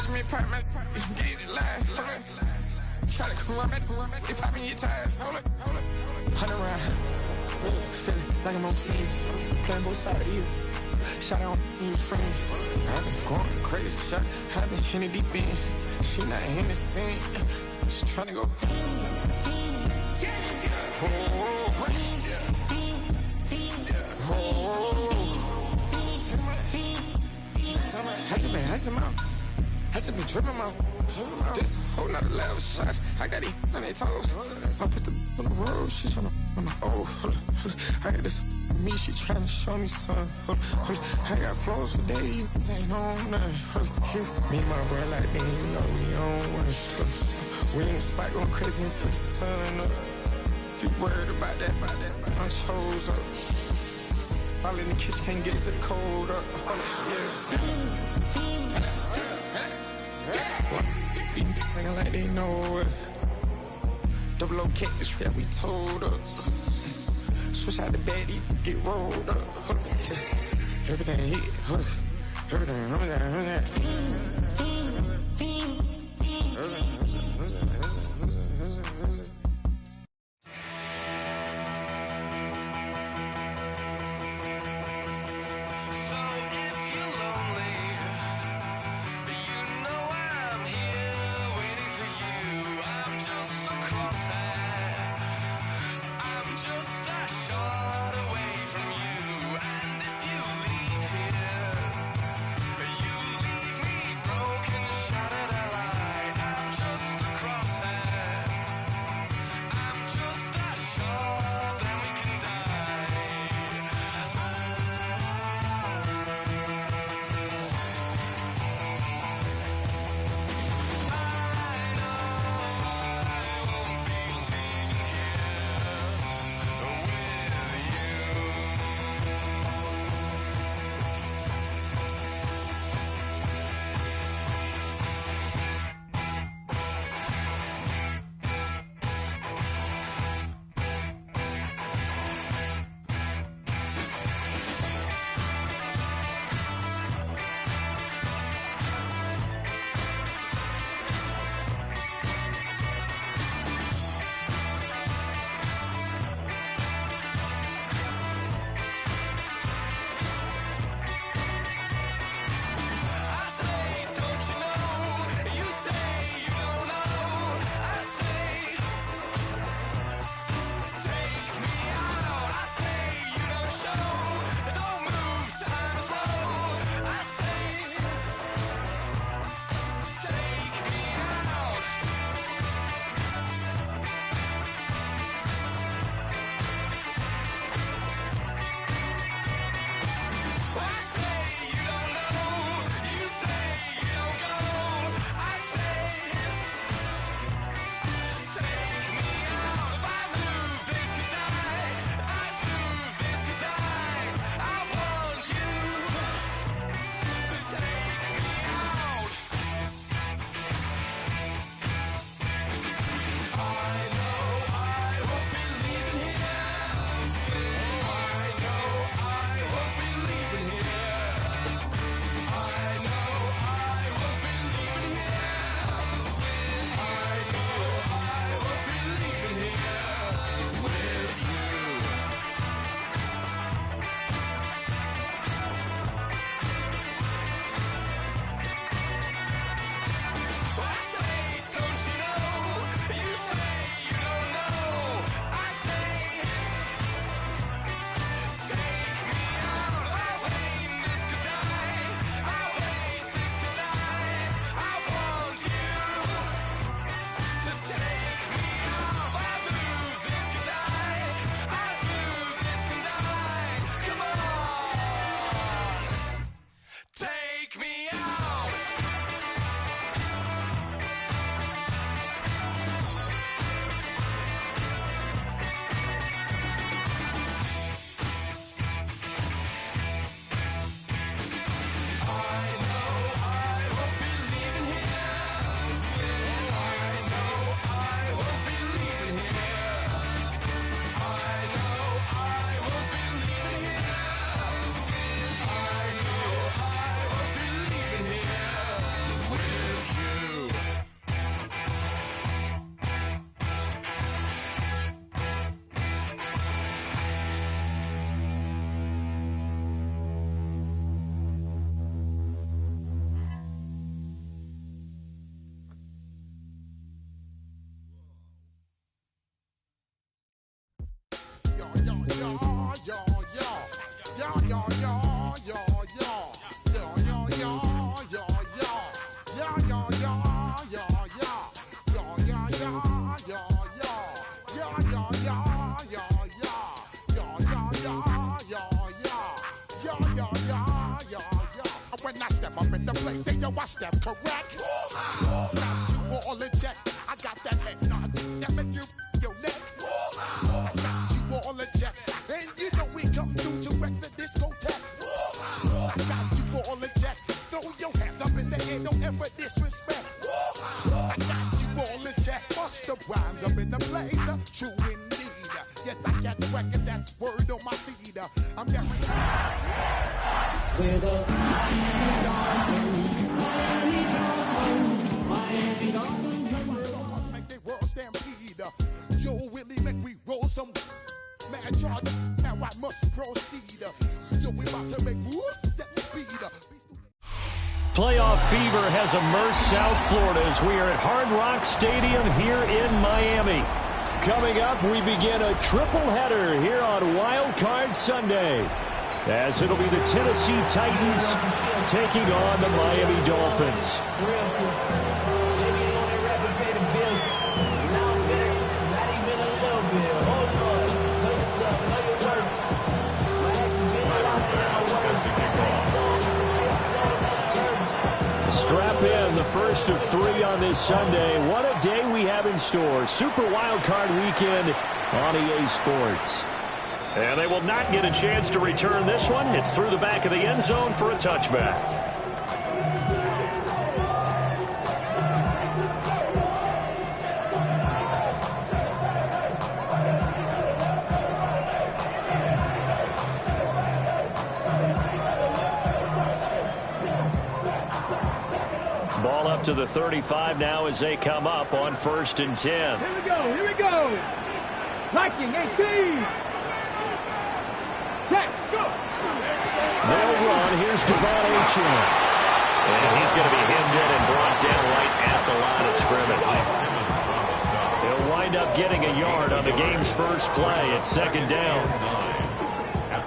from me, part man. If you get it live, try to come run back, they popping your tires. Hold up. 100 round, feeling like I'm on team. Playing both sides of you. Shout out to your friends. I've been going crazy, shot. I've been in the deep end. She not in the scene. She tryna go. I just been tripping out. This whole nother level shot. I got it on their toes. I put the on the road. She tryna on the hold up. I got this me. She tryna show me something. I got flows for days. Ain't on nothing. Me and my bro like me, you know we on one. We in the spot going crazy until the sun up. You worried about that? I chose up. All in the kitchen can't get it cold up. Thinking like they know it. Double O cactus that we told us. Switch out the baddie, get rolled up. Everything hit, everything. Across yo, I step correct. Got you all in check. I got that head nod that make you your neck. I got you all in check. And you know we come through to wreck the discotheque. I got you all in check. Throw your hands up in the air, don't ever disrespect. I got you all in check. Bust the rhymes up in the blazer. True indeed. Yes, I got record, that's word on my feed. I'm guaranteed. With a Miami Dolphins, make the world stampede. Yo, Willie, make we roll some mad charge. Now I must proceed. Yo, we about to make moves, set speed. Playoff fever has immersed South Florida as we are at Hard Rock Stadium here in Miami. Coming up, we begin a triple header here on Wild Card Sunday, as it'll be the Tennessee Titans taking on the Miami Dolphins. Strap in, the first of three on this Sunday. What a day we have in store. Super Wild Card Weekend on EA Sports. And they will not get a chance to return this one. It's through the back of the end zone for a touchback. Ball up to the 35 now as they come up on 1st and 10. Here we go. Liking 18. Catch, go. They'll run. Here's Devon Achane. And he's going to be hemmed in and brought down right at the line of scrimmage. He'll wind up getting a yard on the game's first play at 2nd down.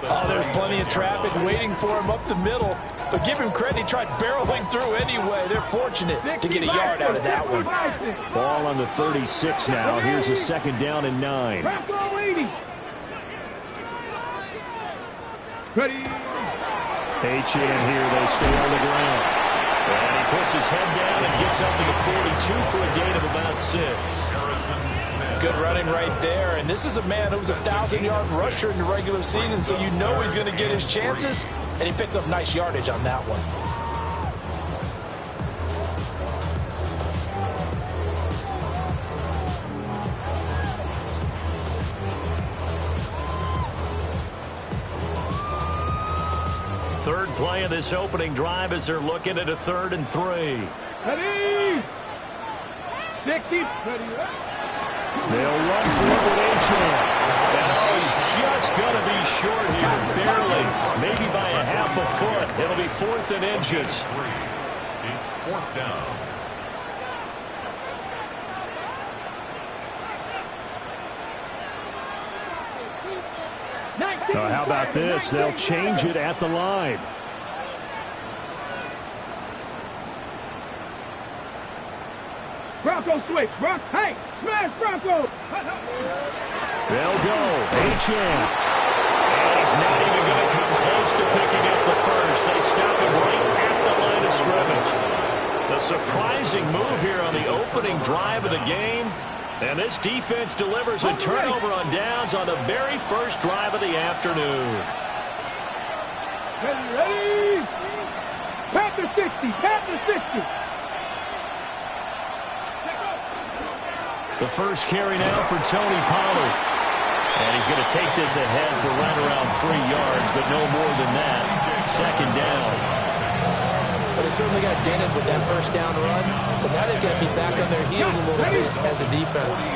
Oh, there's plenty of traffic waiting for him up the middle. But give him credit, he tried barreling through anyway. They're fortunate to get a yard out of that one. Ball on the 36 now. Here's a 2nd down and 9. Ready. Achane here. They stay on the ground. And he puts his head down and gets up to the 42 for a gain of about 6. Good running right there. And this is a man who was a 1,000-yard rusher in the regular season, so you know he's going to get his chances. And he picks up nice yardage on that one. Third play of this opening drive as they're looking at a 3rd and 3. Ready. 60. Ready. They'll run for it with Achane. And he's just going to be short here, barely, maybe by a half a foot. It'll be 4th and inches. It's 4th down. How about this? They'll change it at the line. Bronco switch. Hey, smash Bronco. They'll go. Achane. And he's not even going to come close to picking up the first. They stop him right at the line of scrimmage. The surprising move here on the opening drive of the game. And this defense delivers a turnover on downs on the very first drive of the afternoon. Ready. Panther 60. Panther 60. The first carry now for Tony Pollard. And he's going to take this ahead for right around 3 yards, but no more than that. 2nd down. But they certainly got dented with that first down run. So now they've got to be back on their heels a little bit as a defense.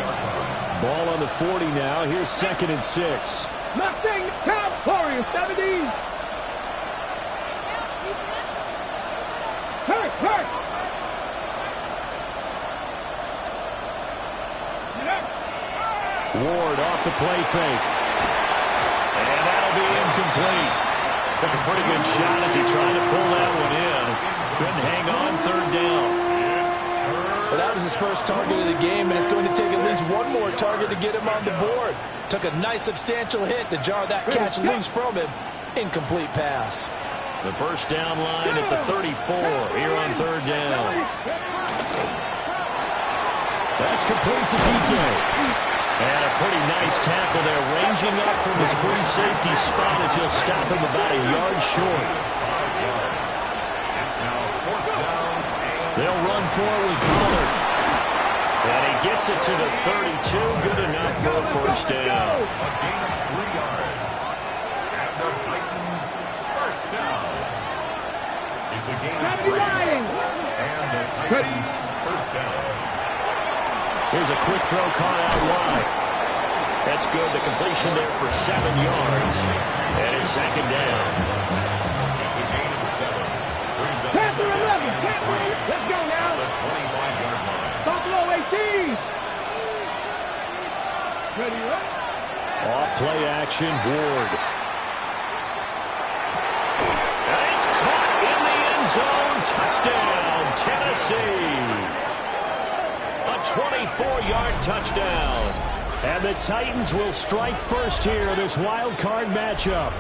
Ball on the 40 now. Here's 2nd and 6. Mustang Cow Warrior 70. Hurt. Ward off the play fake. And that'll be incomplete. Took a pretty good shot as he tried to pull that one in. Couldn't hang on 3rd down. Well, that was his first target of the game, and it's going to take at least one more target to get him on the board. Took a nice substantial hit to jar that catch loose from him. Incomplete pass. The first down line at the 34 here on third down. That's complete to DK. And a pretty nice tackle there, ranging up from his free safety spot as he'll stop him about a yard short. They'll run forward Pollard. And he gets it to the 32, good enough for a first down. A gain of 3 yards. And the Titans first down. It's a gain of 3 yards. And the Titans first down. Here's a quick throw caught out wide. That's good. The completion there for 7 yards. And it's second down. It's a gain of 7. Brings up Panther 11. Panther, let's go now. the 25-yard line. Buffalo 18. Ready, right? Off play action, Ward. And it's caught in the end zone. Touchdown, Tennessee. A 24-yard touchdown. And the Titans will strike first here, this wild card matchup.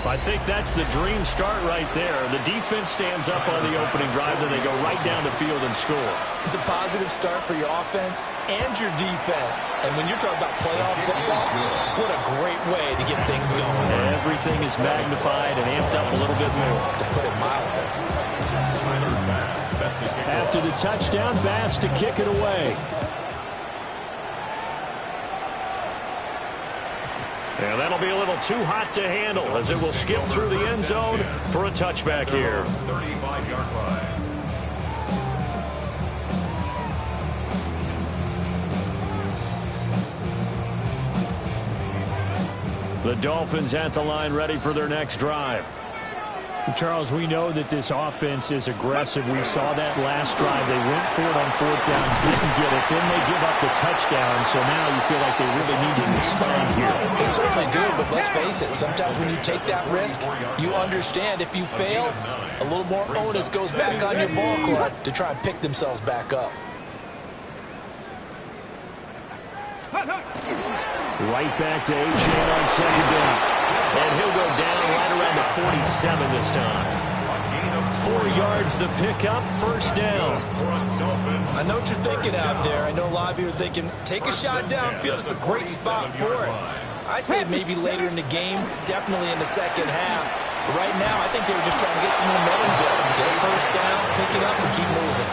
I think that's the dream start right there. The defense stands up on the opening drive, then they go right down the field and score. It's a positive start for your offense and your defense. And when you're talking about playoff football, what a great way to get things going. Everything is magnified and amped up a little bit more. To put it mildly. After the touchdown, Bass to kick it away. And that'll be a little too hot to handle as it will skip through the end zone for a touchback here. 35-yard line. The Dolphins at the line ready for their next drive. Charles, we know that this offense is aggressive. We saw that last drive. They went for it on fourth down, didn't get it. Then they give up the touchdown, so now you feel like they really need to respond here. They certainly do, but let's face it, sometimes when you take that risk, you understand if you fail, a little more onus goes back on your ball club to try and pick themselves back up. Right back to Achane on second down. And he'll go down right around the 47 this time. 4 yards the pickup, first down. I know what you're thinking out there. I know a lot of you are thinking, take a shot downfield. It's a great spot for it. I'd say maybe later in the game, definitely in the second half. But right now, I think they were just trying to get some momentum going. Get a first down, pick it up, and keep moving.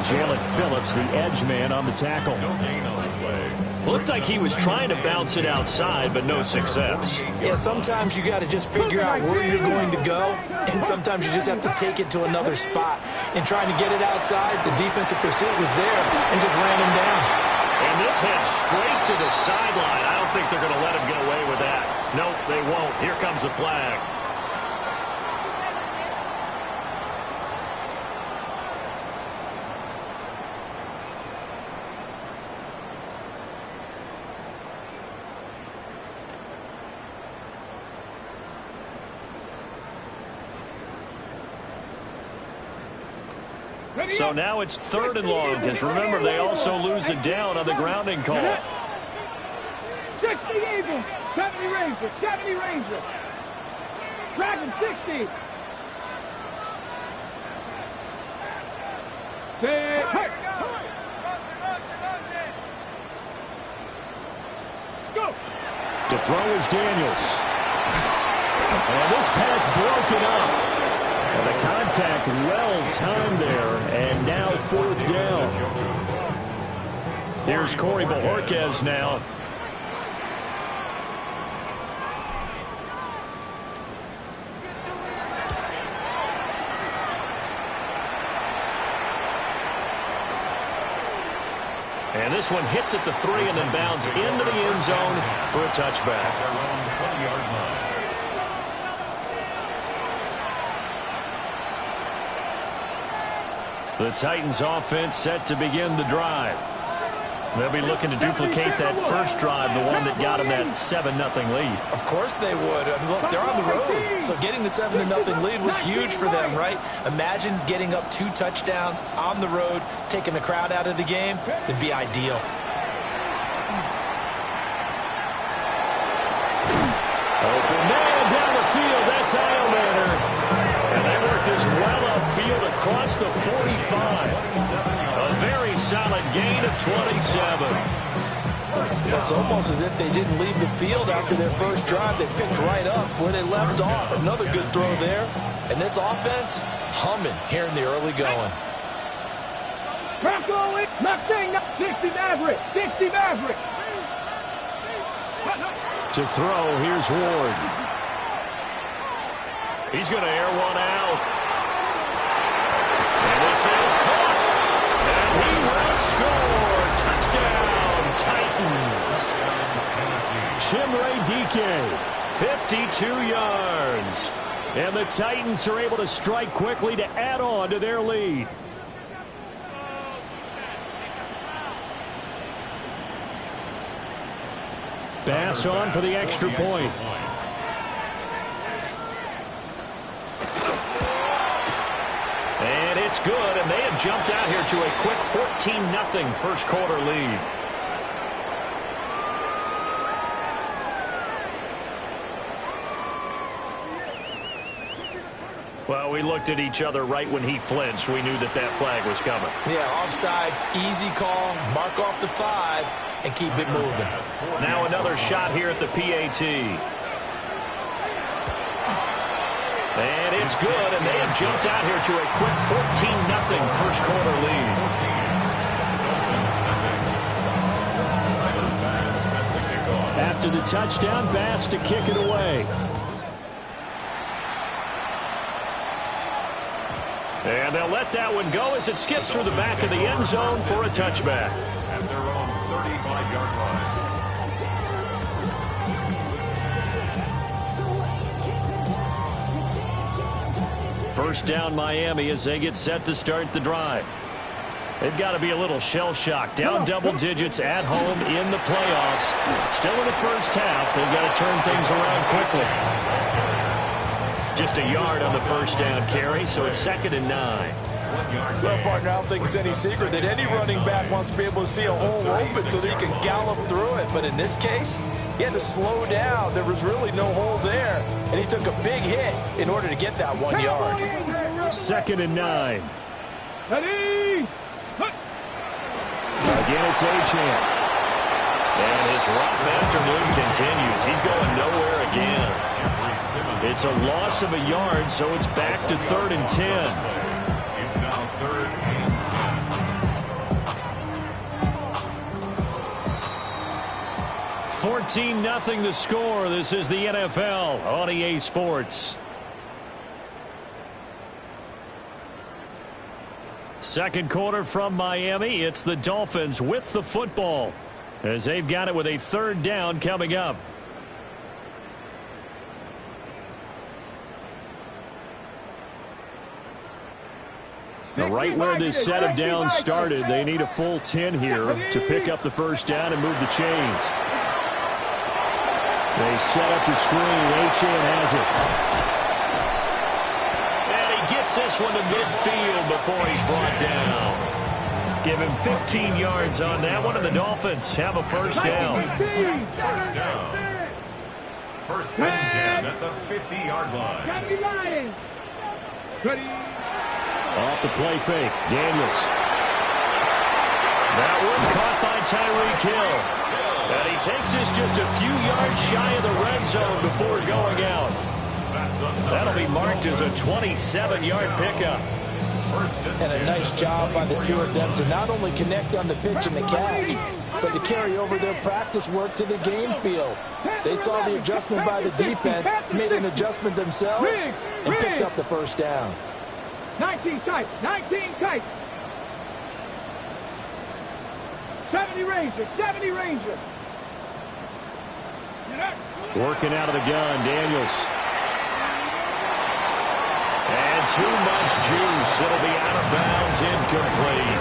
Jalen Phillips, the edge man on the tackle. Looked like he was trying to bounce it outside, but no success. Yeah, sometimes you got to just figure out where you're going to go, and sometimes you just have to take it to another spot. And trying to get it outside, the defensive pursuit was there and just ran him down. And this head straight to the sideline. I don't think they're going to let him get away with that. Nope, they won't. Here comes the flag. So now it's third and long, because remember, they also lose it down on the grounding call. 60 Eagles, 70 Rangers, 70 Rangers. Dragon 60. Say, hey. Let's go. To throw is Daniels. And this pass broken up. And the contact well-timed there, and now fourth down. Here's Corey Bojorquez now. And this one hits at the 3 and then bounds into the end zone for a touchback. Around 20-yard line. The Titans offense set to begin the drive. They'll be looking to duplicate that first drive, the one that got them that 7-0 lead. Of course they would. I mean, look, they're on the road. So getting the 7-0 lead was huge for them, right? Imagine getting up 2 touchdowns on the road, taking the crowd out of the game. It'd be ideal. Open man down the field. That's Iomander. across the 45. A very solid gain of 27. It's almost as if they didn't leave the field after their first drive. They picked right up where they left off. Another good throw there. And this offense, humming here in the early going. Mustang, 60 Maverick, 60 Maverick. To throw, here's Ward. He's going to air one out. And this is caught. And he will score. Touchdown, Titans. Chimere Dike. 52 yards. And the Titans are able to strike quickly to add on to their lead. Bass on for the extra point. And it's good, and they have jumped out here to a quick 14-0 first quarter lead. Well, we looked at each other right when he flinched. We knew that that flag was coming. Yeah, offsides, easy call, mark off the 5, and keep it moving. Now another shot here at the PAT. And it's good, and they have jumped out here to a quick 14-0 first quarter lead. After the touchdown, Bass to kick it away. And they'll let that one go as it skips through the back of the end zone for a touchback. At their own 35-yard line. First down Miami as they get set to start the drive. They've got to be a little shell-shocked. Down double digits at home in the playoffs. Still in the first half. They've got to turn things around quickly. Just a yard on the first down carry, so it's 2nd and 9. Well, partner, I don't think it's any secret that any running back wants to be able to see a hole open so that he can gallop through it. But in this case, he had to slow down. There was really no hole there, and he took a big hit in order to get that 1 yard. 2nd and 9. Ready? Again, it's Achane. And his rough afternoon continues. He's going nowhere again. It's a loss of a yard, so it's back to 3rd and 10. It's now 3rd and 14-0 the score. This is the NFL on EA Sports. Second quarter from Miami. It's the Dolphins with the football as they've got it with a 3rd down coming up. Now, right where this set of downs started, they need a full 10 here to pick up the first down and move the chains. They set up the screen. Achane has it. And he gets this one to midfield before he's brought down. Give him 15 yards on that one, and the Dolphins have a first down. First down. 1st and 10 at the 50-yard line. Ready? Off the play fake. Daniels. That one caught by Tyreek Hill. And he takes this just a few yards shy of the red zone before going out. That'll be marked as a 27-yard pickup. And a nice job by the two of them to not only connect on the pitch and the catch, but to carry over their practice work to the game field. They saw the adjustment by the defense, made an adjustment themselves, and picked up the first down. 19 tight, 19 tight. 70 Ranger, 70 Ranger. Working out of the gun, Daniels. And too much juice. It'll be out of bounds, incomplete.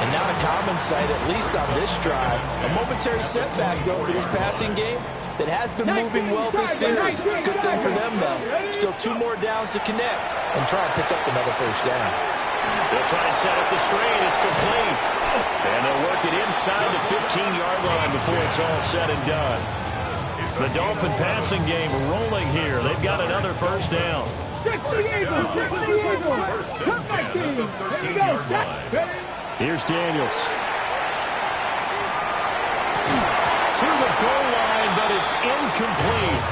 And not a common sight, at least on this drive. A momentary setback, though, for this passing game that has been moving well this series. Good thing for them, though. Still 2 more downs to connect and try and pick up another first down. They'll try and set up the screen. It's complete. And they'll work it inside the 15-yard line before it's all said and done. The Dolphin passing game rolling here. They've got another first down. First and 10 at the 13-yard line. Here's Daniels. To the goal line, but it's incomplete.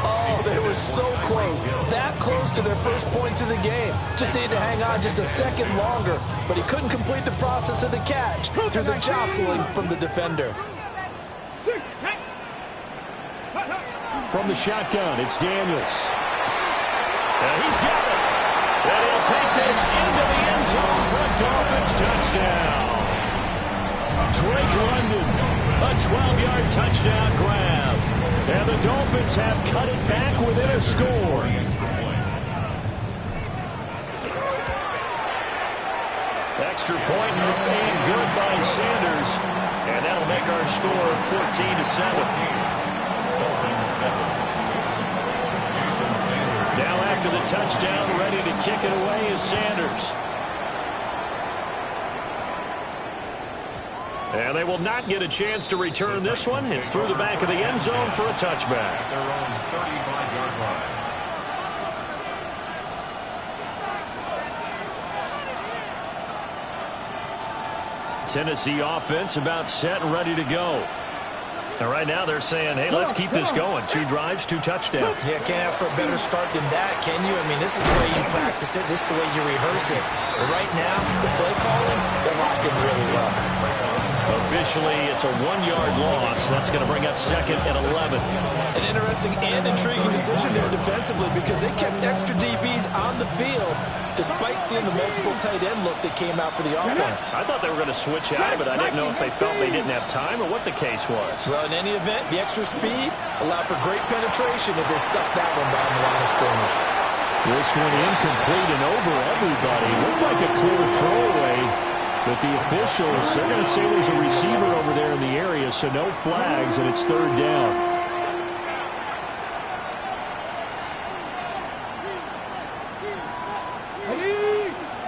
Oh, they were so close. That close to their first points of the game. Just needed to hang on just a second longer, but he couldn't complete the process of the catch through the jostling from the defender. From the shotgun, it's Daniels. And he's got it. And he'll take this into the end zone for a Dolphins touchdown. Drake London, a 12-yard touchdown grab. And the Dolphins have cut it back within a score. Extra point and good by Sanders. And that'll make our score 14-7. Now after the touchdown, ready to kick it away is Sanders. And they will not get a chance to return this one. It's through the back of the end zone for a touchback. Their own 35-yard line. Tennessee offense about set and ready to go. And right now they're saying, hey, let's keep this going. 2 drives, 2 touchdowns. Yeah, can't ask for a better start than that, can you? I mean, this is the way you practice it. This is the way you rehearse it. But right now, the play calling, they're locked in really well. Officially, it's a 1-yard loss. That's going to bring up second and 11. An interesting and intriguing decision there defensively because they kept extra DBs on the field despite seeing the multiple tight end look that came out for the offense. I thought they were going to switch out of it. I didn't know if they felt they didn't have time or what the case was. Well, in any event, the extra speed allowed for great penetration as they stuck that one behind the line of scrimmage. This one incomplete and over everybody. Looked like a clear throwaway. But the officials, they're going to say there's a receiver over there in the area, so no flags, and it's 3rd down.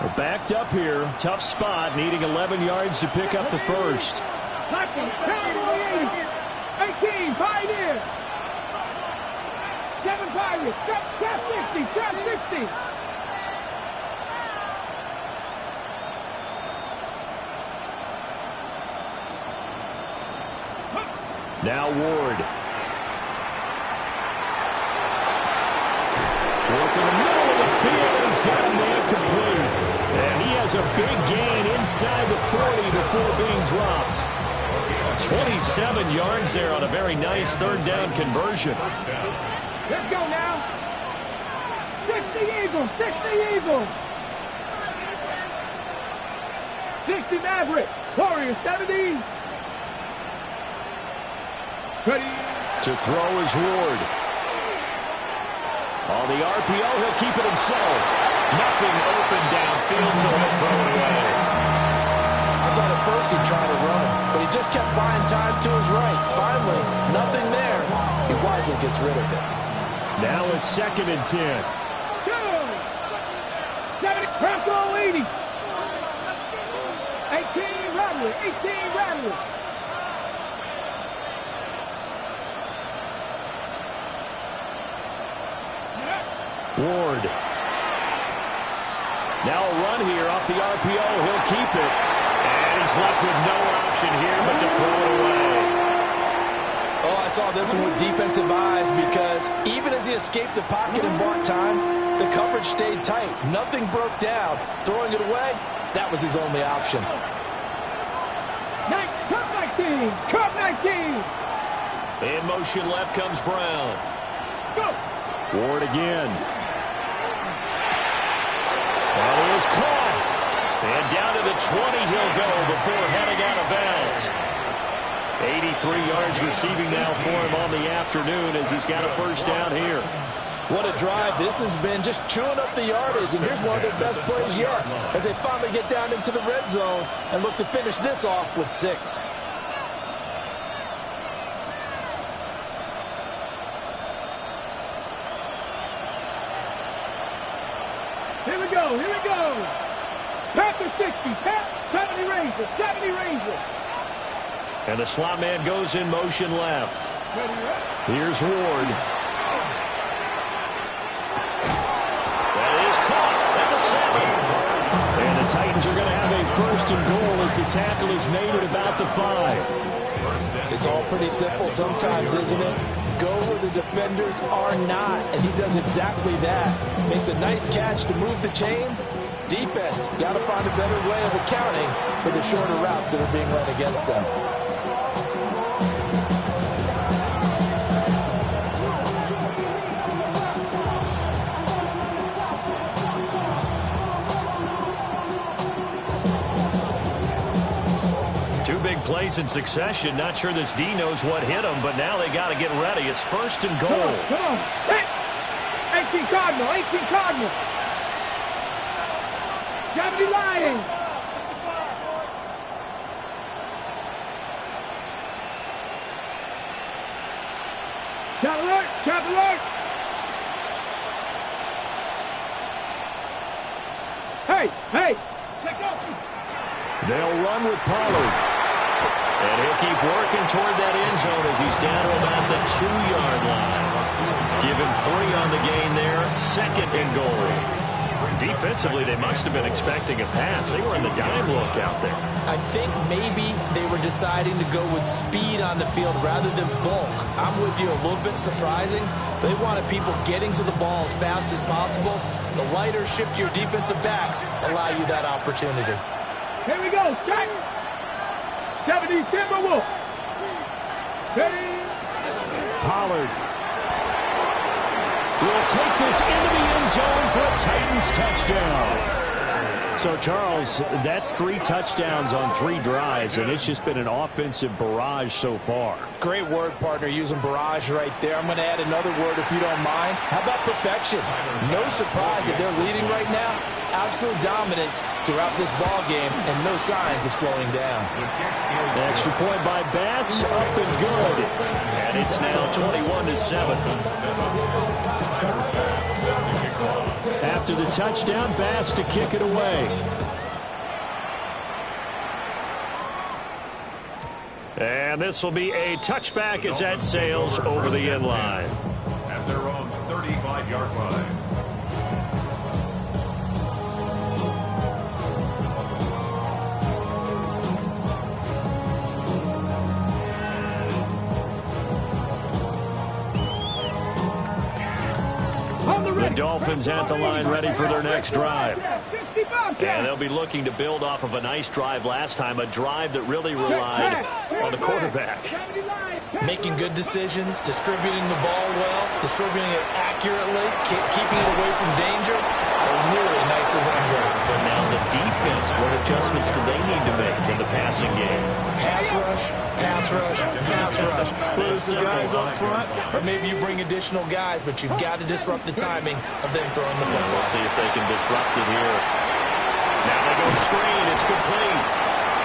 We're backed up here. Tough spot, needing 11 yards to pick up the first. 18, 5 in. 7 Pirates, trap 60, trap 60. Now Ward. Work in the middle of the field, and he's got a man complete. And he has a big gain inside the 40 before being dropped. 27 yards there on a very nice 3rd down conversion. Let's go now. 60 Eagles, 60 Eagles. 60 Maverick, Warriors 70. Ready. To throw is Ward. On the RPO, he'll keep it himself. Nothing open downfield, so he'll throw it away. I thought at first he'd try to run, but he just kept buying time to his right. Finally, nothing there. He wisely gets rid of it. Now a 2nd and 10. 70, Bronco 80. 18 Rattler, 18 Rattler. Ward. Now a run here off the RPO. He'll keep it. And he's left with no option here but to throw it away. Oh, I saw this one with defensive eyes because even as he escaped the pocket and bought time, the coverage stayed tight. Nothing broke down. Throwing it away, that was his only option. Cup 19, Cup 19. In motion left comes Brown. Let's go. Ward again. That is caught. And down to the 20 he'll go before heading out of bounds. 83 yards receiving now for him on the afternoon as he's got a 1st down here. What a drive this has been, just chewing up the yardage, and here's one of their best plays yet as they finally get down into the red zone and look to finish this off with 6. Here we go, here we go. Panther 60, 70 Rangers, 70 Rangers. And the slot man goes in motion left. Here's Ward. Titans are going to have a first and goal as the tackle is made at about the 5. It's all pretty simple sometimes, isn't it? Go where the defenders are not, and he does exactly that. Makes a nice catch to move the chains. Defense, got to find a better way of accounting for the shorter routes that are being run against them. Plays in succession. Not sure this D knows what hit him, but now they got to get ready. It's first and goal. Come on. Hey! 18 Cardinal. 18 Cardinal. Gravity Lion. Trap alert. Trap alert. Hey. Check out. They'll run with Pollard. And he'll keep working toward that end zone as he's down to about the 2-yard line. Give him 3 on the gain there. Second and goal. Defensively, they must have been expecting a pass. They were in the dime look out there. I think maybe they were deciding to go with speed on the field rather than bulk. I'm with you, a little bit surprising. They wanted people getting to the ball as fast as possible. The lighter, shiftier defensive backs allow you that opportunity. Here we go. Strike. 70 Timberwolves. Ready. Pollard will take this into the end zone for a Titans touchdown. So, Charles, that's 3 touchdowns on 3 drives, and it's just been an offensive barrage so far. Great word, partner, using barrage right there. I'm going to add another word if you don't mind. How about perfection? No surprise that they're leading right now. Absolute dominance throughout this ball game and no signs of slowing down. Extra point by Bass, up and good. And it's now 21-7. After the touchdown, Bass to kick it away. And this will be a touchback as that sails over the end line. At their own 35-yard line. The Dolphins at the line ready for their next drive. And they'll be looking to build off of a nice drive last time, a drive that really relied on the quarterback. Making good decisions, distributing the ball well, distributing it accurately, keeping it away from danger. A really nicely run drive. But now the defense, what adjustments do they need to make in the passing game? Pass rush, pass rush, pass rush. Whether it's the guys up front, or maybe you bring additional guys, but you've got to disrupt the timing of them throwing the football. We'll see if they can disrupt it here. Now they go screen. It's complete.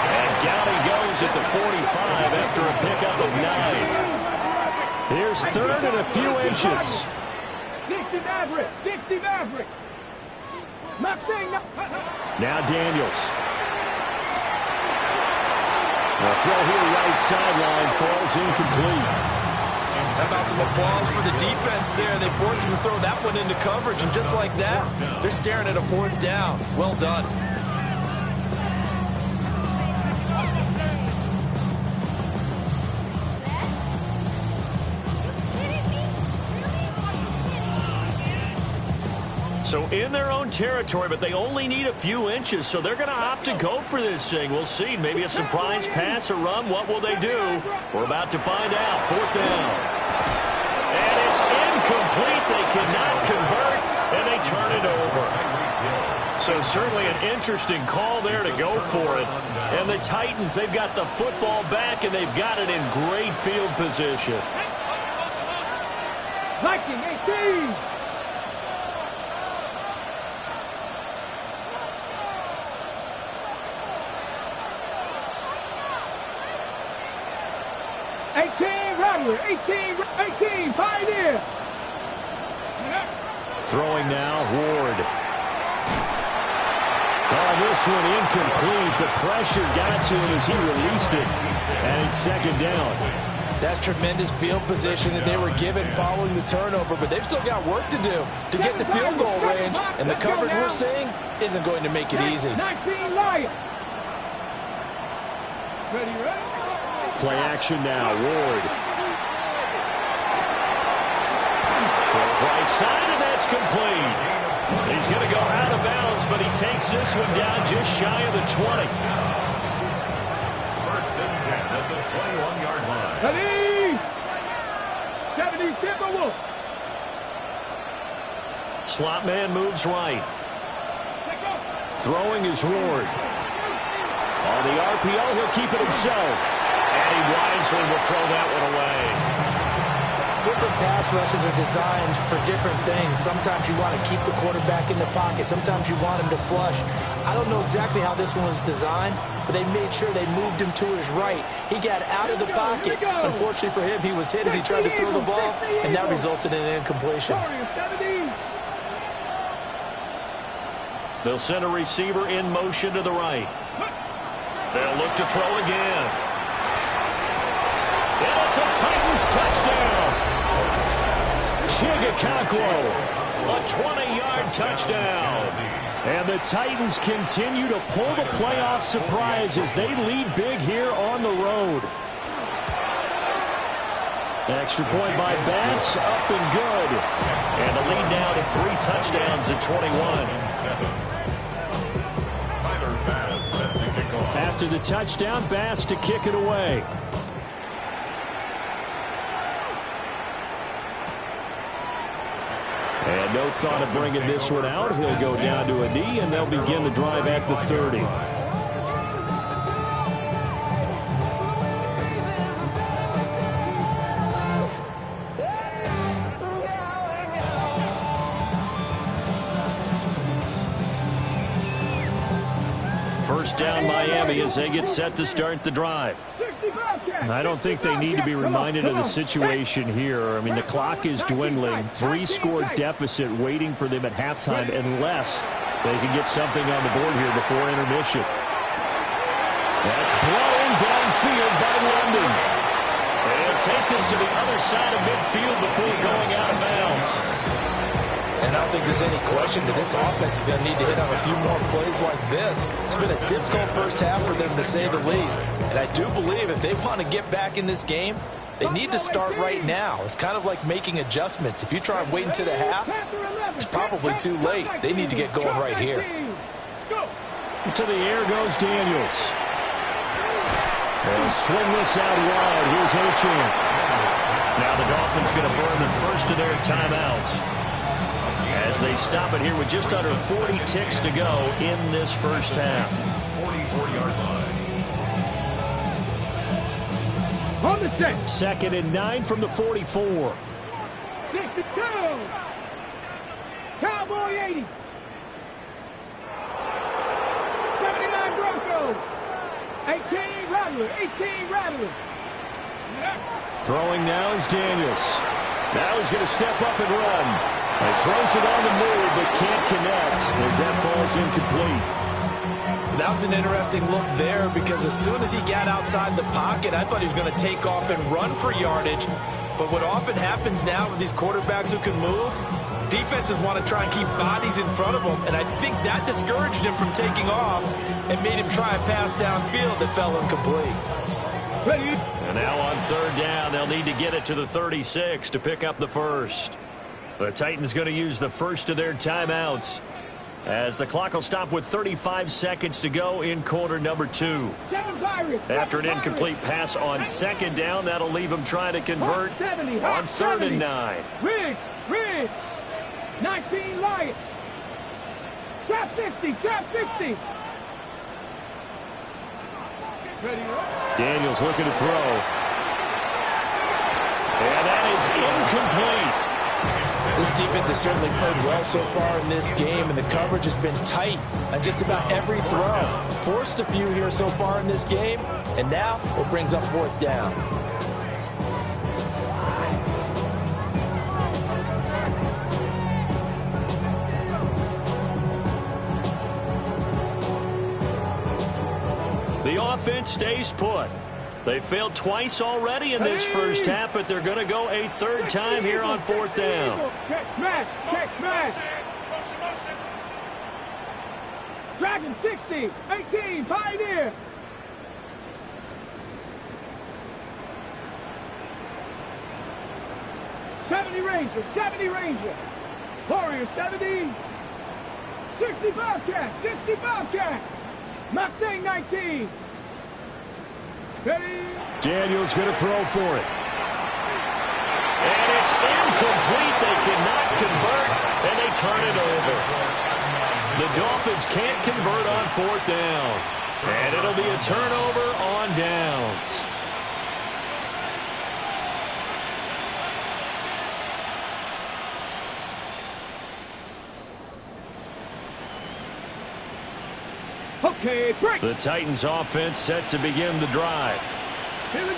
And down he goes at the 45 after a pickup of 9. Here's third and a few inches. 60 Maverick. 60 Maverick. Now Daniels. The throw here right sideline falls incomplete. How about some applause for the defense there? They forced him to throw that one into coverage, and just like that, they're staring at a 4th down. Well done. So in their own territory, but they only need a few inches, so they're going to opt to go for this thing. We'll see. Maybe a surprise pass, a run. What will they do? We're about to find out. 4th down. And it's incomplete. They cannot convert, and they turn it over. So certainly an interesting call there to go for it. And the Titans, they've got the football back, and they've got it in great field position. Viking 18. Rattler, 18, Pioneer. Throwing now, Ward. Oh, this one incomplete. The pressure got to him as he released it. And it's 2nd down. That's tremendous field position that they were given following the turnover, but they've still got work to do to get to field goal range, and the coverage we're seeing isn't going to make it easy. 19 Lions. Ready? Play action now. Ward. Throws right side, and that's complete. He's going to go out of bounds, but he takes this one down just shy of the 20. First and 10 at the 21-yard line. Ready? 70 Timberwolves. Slot man moves right. Throwing is Ward. On the RPO, he'll keep it himself. And he wisely will throw that one away. Different pass rushes are designed for different things. Sometimes you want to keep the quarterback in the pocket. Sometimes you want him to flush. I don't know exactly how this one was designed, but they made sure they moved him to his right. He got out of the pocket. Unfortunately for him, he was hit as he tried to throw the ball, and that resulted in an incompletion. They'll send a receiver in motion to the right. They'll look to throw again. And it's a Titans touchdown. Chigakakwo. A 20-yard touchdown. And the Titans continue to pull the playoff surprise as they lead big here on the road. Extra point by Bass, up and good. And the lead now to 3 touchdowns at 21. After the touchdown, Bass to kick it away. And no thought of bringing this one out. He'll go down to a knee, and they'll begin the drive at the 30. First down Miami as they get set to start the drive. I don't think they need to be reminded of the situation here. I mean, the clock is dwindling. 3-score deficit waiting for them at halftime unless they can get something on the board here before intermission. That's blown downfield by London. And he'll take this to the other side of midfield before going out of bounds. And I don't think there's any question that this offense is going to need to hit on a few more plays like this. It's been a difficult first half for them, to say the least. And I do believe if they want to get back in this game, they need to start right now. It's kind of like making adjustments. If you try and wait until the half, it's probably too late. They need to get going right here. To the air goes Daniels. And swing this out wide. Here's Achane. Now the Dolphins going to burn the first of their timeouts as they stop it here with just under 40 ticks to go in this first half. 44-yard line. On the check. 2nd and 9 from the 44. 62. Cowboy 80. 79 Broncos. 18 Rattler. 18 Rattler. Throwing now is Daniels. Now he's going to step up and run. He throws it on the move, but can't connect as that falls incomplete. That was an interesting look there because as soon as he got outside the pocket, I thought he was going to take off and run for yardage. But what often happens now with these quarterbacks who can move, defenses want to try and keep bodies in front of them, and I think that discouraged him from taking off and made him try a pass downfield that fell incomplete. And now on 3rd down, they'll need to get it to the 36 to pick up the first. The Titans going to use the first of their timeouts as the clock will stop with 35 seconds to go in quarter number 2. After an incomplete pass on 2nd down, that'll leave them trying to convert on 3rd and 9. Riggs, 19 Lions. Trap 60, trap 60. Daniels looking to throw. And that is incomplete. This defense has certainly played well so far in this game, and the coverage has been tight on just about every throw. Forced a few here so far in this game, and now it brings up 4th down. The offense stays put. They failed twice already in this first half, but they're going to go a third time here on fourth down. Check smash. Dragon 60, 18, Pioneer. '70 Ranger. Warrior 70. 65 cat. Mustang 19. Ready. Daniels going to throw for it. And it's incomplete. They cannot convert, and they turn it over. The Dolphins can't convert on fourth down. And it'll be a turnover on downs. Okay, break. The Titans offense set to begin the drive.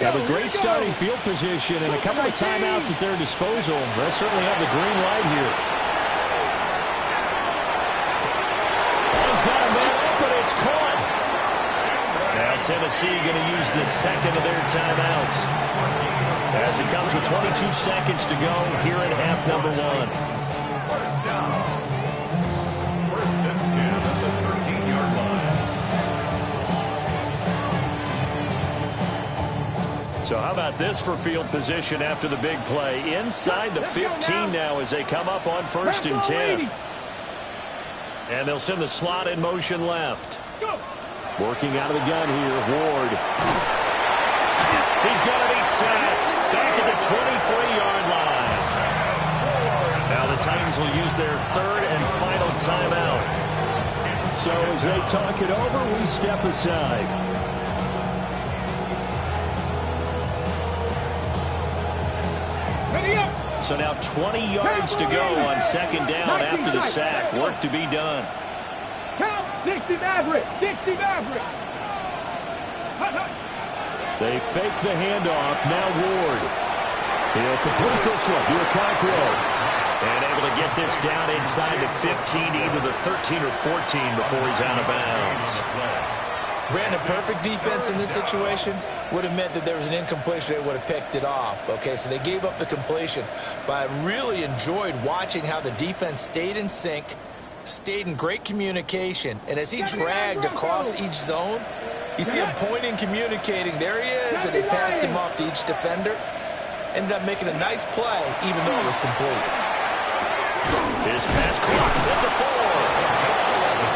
Have a great starting field position and a couple of timeouts at their disposal. They'll certainly have the green light here. He's got a man open. It's caught. Now Tennessee going to use the second of their timeouts as it comes with 22 seconds to go here in half number one. First down. First and 10 at the 13-yard line. So how about this for field position after the big play? Inside the 15 now as they come up on first and 10. And they'll send the slot in motion left. Working out of the gun here, Ward. He's going to be sacked back at the 23-yard line. Now the Titans will use their third and final timeout. So as they talk it over, we step aside. So now 20 yards to go on second down after the sack. Work to be done. Count 60 Maverick. They fake the handoff. Now Ward. He'll complete this one. Biancontro. And able to get this down inside the 15, either the 13 or 14 before he's out of bounds. Brandon, perfect defense in this situation would have meant that there was an incompletion. They would have picked it off. Okay, so they gave up the completion. But I really enjoyed watching how the defense stayed in sync, stayed in great communication. And as he dragged across each zone, you see him pointing, communicating. There he is, and they passed him off to each defender. Ended up making a nice play, even though it was complete. His pass clock at the 4.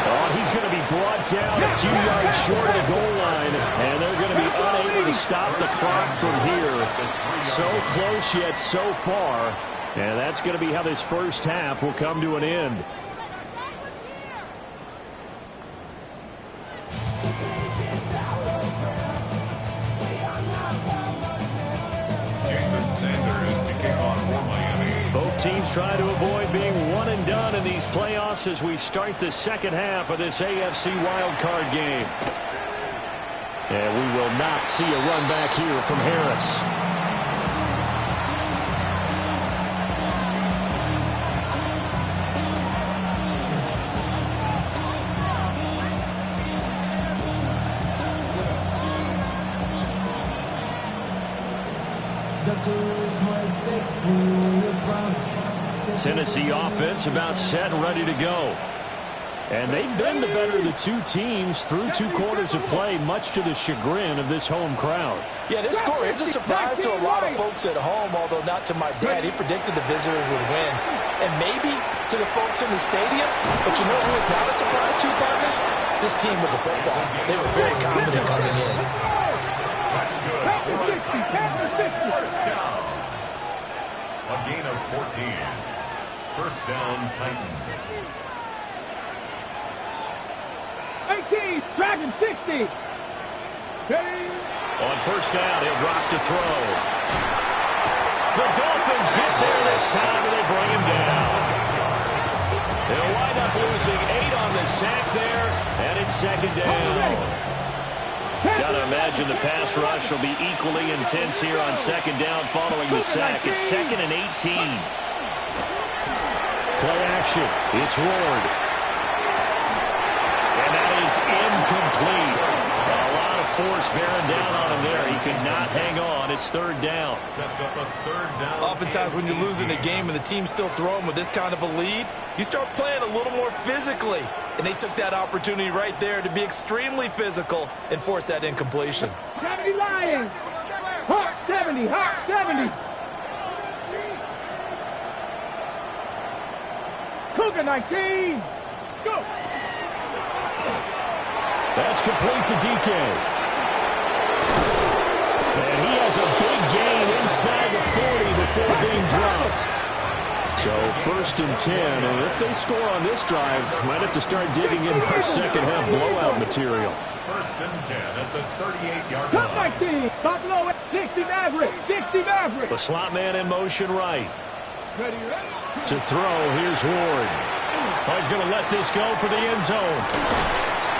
Oh, he's going to be brought down a few yards short of the goal line, and they're going to be unable to stop the clock from here. So close yet so far, and that's going to be how this first half will come to an end. Jason Sanders to kick off for Miami. Both teams try to avoid being one and done in these playoffs as we start the second half of this AFC wildcard game. And we will not see a run back here from Harris. Tennessee offense about set and ready to go. And they've been the better of the two teams through 2 quarters of play, much to the chagrin of this home crowd. Yeah, this score is a surprise to a lot of folks at home, although not to my dad. He predicted the visitors would win. And maybe to the folks in the stadium. But you know who is not a surprise to, partner? This team with the football. They were very confident coming in. That's good. First down. A gain of 14. First down, Titans. 18, Dragon 60. Steady. On first down, he'll drop to throw. The Dolphins get there this time, and they bring him down. They'll wind up losing 8 on the sack there, and it's second down. Got to imagine the pass rush will be equally intense here on second down following the sack. It's second and 18. Play action. It's Ward. And that is incomplete. A lot of force bearing down on him there. He cannot hang on. It's third down. Sets up a third down. Oftentimes when you're losing a game and the team's still throwing with this kind of a lead, you start playing a little more physically. And they took that opportunity right there to be extremely physical and force that incompletion. 70 Lions. Hawk 70. Hawk 70. Cougar 19. Go. That's complete to DK. And he has a big gain inside the 40 before being dropped. So first and 10, and if they score on this drive, might have to start digging in our second half blowout material. First and 10 at the 38-yard Top line. 19. Buffalo 60 Maverick. 60 Maverick. The slot man in motion right. Ready, ready. To throw, here's Ward. Oh, he's going to let this go for the end zone.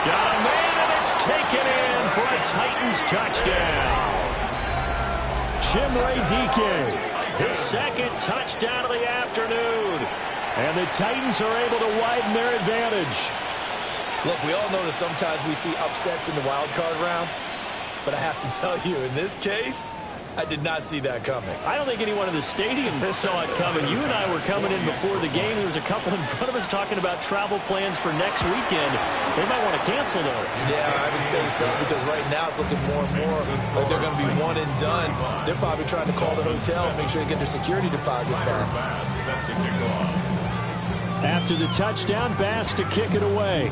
Got a man, and it's taken in for a Titans touchdown. Chimere Dike, his second touchdown of the afternoon. And the Titans are able to widen their advantage. Look, we all know that sometimes we see upsets in the wild card round. But I have to tell you, in this case, I did not see that coming. I don't think anyone in the stadium saw it coming. You and I were coming in before the game. There was a couple in front of us talking about travel plans for next weekend. They might want to cancel those. Yeah, I would say so, because right now it's looking more and more like they're going to be one and done. They're probably trying to call the hotel and make sure they get their security deposit back. Set to kick off. After the touchdown, Bass to kick it away.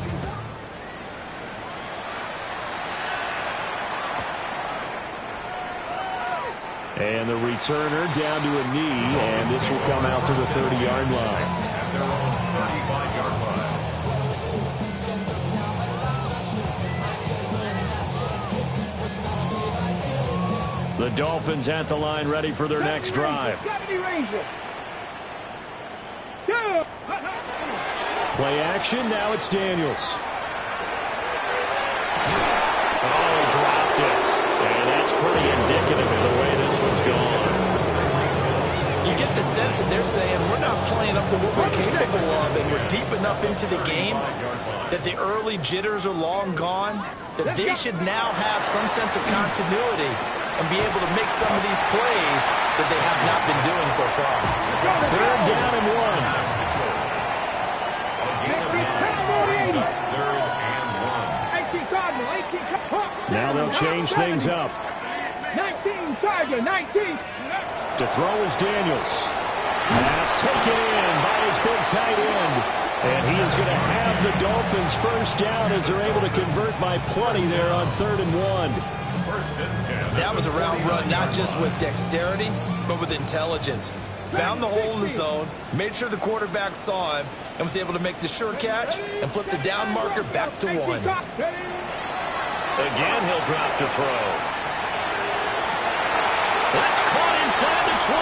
And the returner down to a knee, and this will come out to the 30-yard line. At their own 35-yard line. The Dolphins at the line, ready for their next drive. 70 Ranger. Play action, now it's Daniels. Oh, he dropped it. And that's pretty indicative of the way this one's gone. You get the sense that they're saying we're not playing up to what we're capable of, and we're deep enough into the game that the early jitters are long gone, that they should now have some sense of continuity and be able to make some of these plays that they have not been doing so far. Third down and one. Now they'll change things up. 19 Tiger, 19. To throw is Daniels. Pass taken in by his big tight end. And he is going to have the Dolphins first down as they're able to convert by plenty there on 3rd and 1. First and 10. That was a route run not just with dexterity, but with intelligence. Found the hole in the zone, made sure the quarterback saw him, and was able to make the sure catch and flip the down marker back to 1. Again, he'll drop to throw. That's caught inside the 20.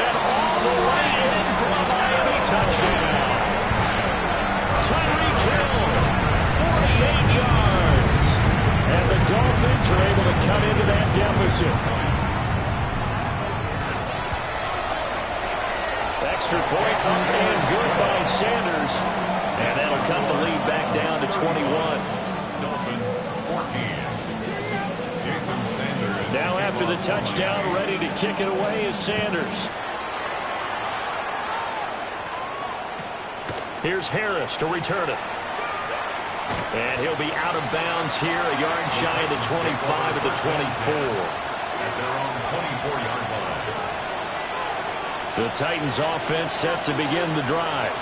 And all the way in for a Miami touchdown. Tyreek Hill, 48 yards. And the Dolphins are able to cut into that deficit. Extra point up and good by Sanders. And that'll cut the lead back down to 21. Dolphins 14. Jason Sanders. Now after the touchdown, ready to kick it away is Sanders. Here's Harris to return it. And he'll be out of bounds here, a yard shy of the 25 of the 24. At their own 24-yard line. The Titans offense set to begin the drive.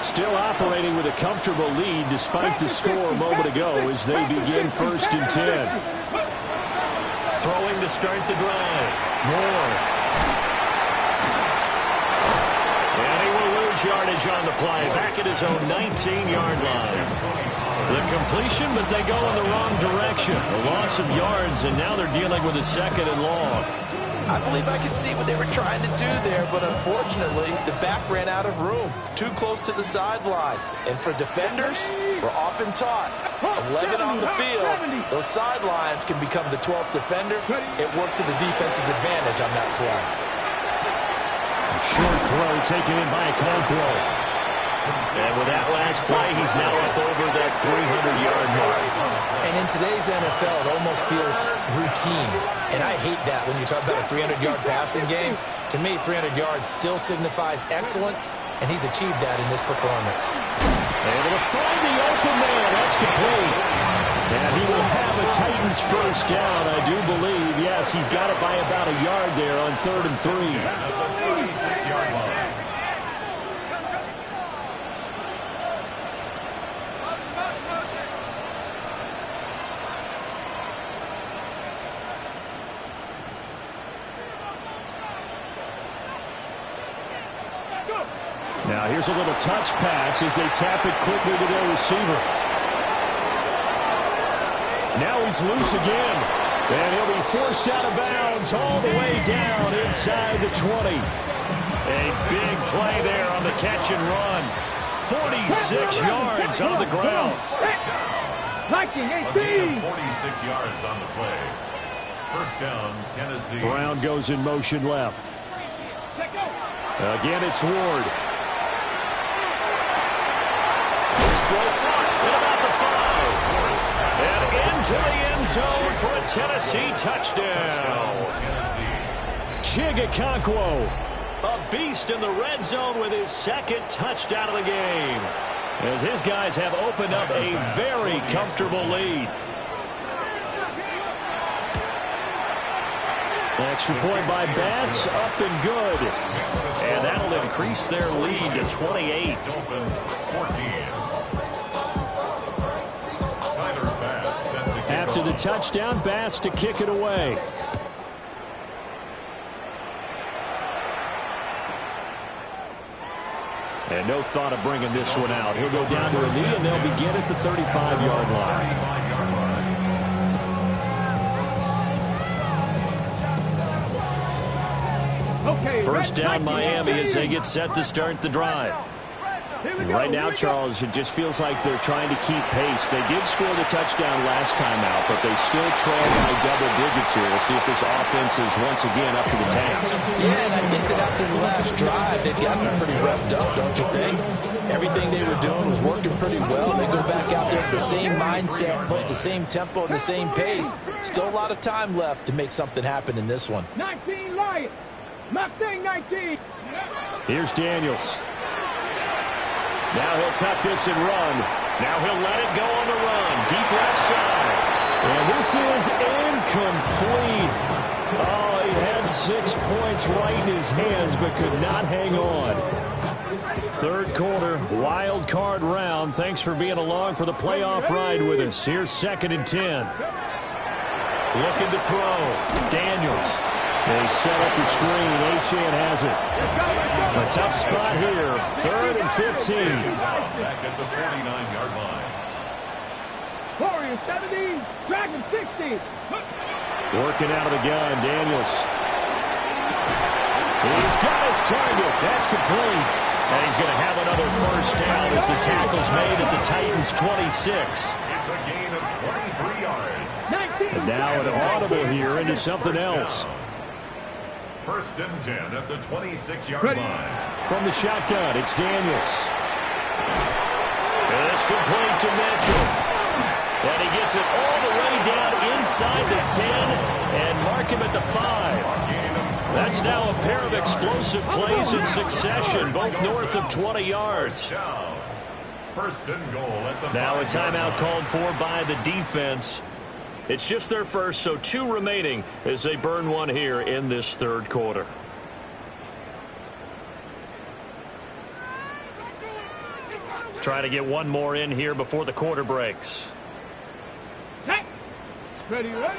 Still operating with a comfortable lead despite the score a moment ago as they begin 1st and 10. Throwing to start the drive. Moore. And he will lose yardage on the play. Back at his own 19-yard line. The completion, but they go in the wrong direction. A loss of yards, and now they're dealing with a 2nd and long. I believe I could see what they were trying to do there, but unfortunately, the back ran out of room. Too close to the sideline. And for defenders, we're often taught, 11 on the field, those sidelines can become the 12th defender. It worked to the defense's advantage on that play. Short throw taken in by Okonkwo. And with that last play, he's now up over that 300-yard mark. And in today's NFL, it almost feels routine. And I hate that when you talk about a 300-yard passing game. To me, 300 yards still signifies excellence, and he's achieved that in this performance. Able to find the open man. That's complete. And he will have a Titans first down, I do believe. Yes, he's got it by about a yard there on 3rd and 3. At the 36-yard line. Now here's a little touch pass as they tap it quickly to their receiver. Now he's loose again. And he'll be forced out of bounds all the way down inside the 20. A big play there on the catch and run. 46 yards on the ground. 18. 46 yards on the play. First down, Tennessee. Brown goes in motion left. Again, it's Ward. Throw caught at about the 5. And into the end zone for a Tennessee touchdown. Chig Okonkwo, a beast in the red zone with his second touchdown of the game, as his guys have opened up a very comfortable lead. Extra point by Bass, up and good. And that'll increase their lead to 28. Dolphins 14. After the touchdown, Bass to kick it away. And no thought of bringing this one out. He'll go down to a knee, and they'll begin at the 35-yard line. First down Miami as they get set to start the drive. Right now, Charles, it just feels like they're trying to keep pace. They did score the touchdown last time out, but they still trail by double digits here. We'll see if this offense is once again up to the task. Yeah, and I think that after the last drive, they've gotten pretty revved up, don't you think? Everything they were doing was working pretty well. They go back out there with the same mindset, put the same tempo and the same pace. Still a lot of time left to make something happen in this one. 19 Lions. Mustang 19. Here's Daniels. Now he'll tuck this and run. Now he'll let it go on the run. Deep left side. And this is incomplete. Oh, he had 6 points right in his hands, but could not hang on. Third quarter, wild card round. Thanks for being along for the playoff ride with us. Here's 2nd and 10. Looking to throw. Daniels. They set up the screen. Achane has it. A tough spot here. 3rd and 15. Back at the 49-yard line. Warriors 70. Dragon 60. Working out of the gun, Daniels. He's got his target. That's complete. And he's going to have another first down as the tackle's made at the Titans' 26. It's a gain of 23 yards. And now an audible here into something else. First and 10 at the 26-yard line. From the shotgun, it's Daniels. And it's complete to Mitchell. And he gets it all the way down inside the 10 and mark him at the 5. That's now a pair of explosive plays in succession, both north of 20 yards. First and goal at the now a timeout called for by the defense. It's just their first, so 2 remaining as they burn one here in this third quarter. Try to get one more in here before the quarter breaks. Ready, ready.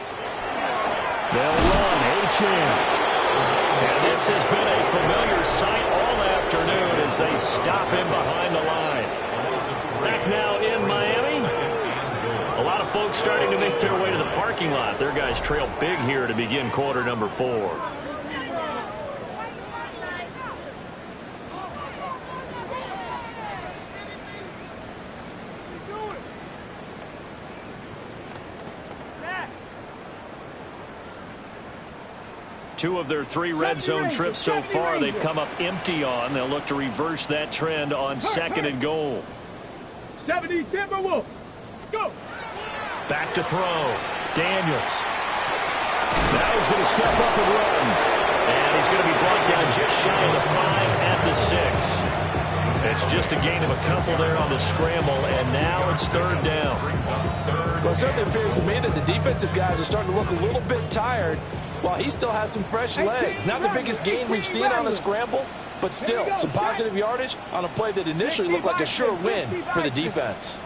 They'll run, Achane. And this has been a familiar sight all afternoon as they stop him behind the line. Back now in Miami. A lot of folks starting to make their way to the parking lot. Their guys trail big here to begin quarter number 4. Two of their 3 red zone trips so far they've come up empty on. They'll look to reverse that trend on 2nd and goal. 70 Timberwolves. Go. Back to throw. Daniels. Now he's going to step up and run. And he's going to be brought down just shy of the 5 at the 6. It's just a gain of a couple there on the scramble, and now it's 3rd down. Well, it certainly appears to me that the defensive guys are starting to look a little bit tired while he still has some fresh legs. Not the biggest gain we've seen on a scramble, but still some positive yardage on a play that initially looked like a sure win for the defense.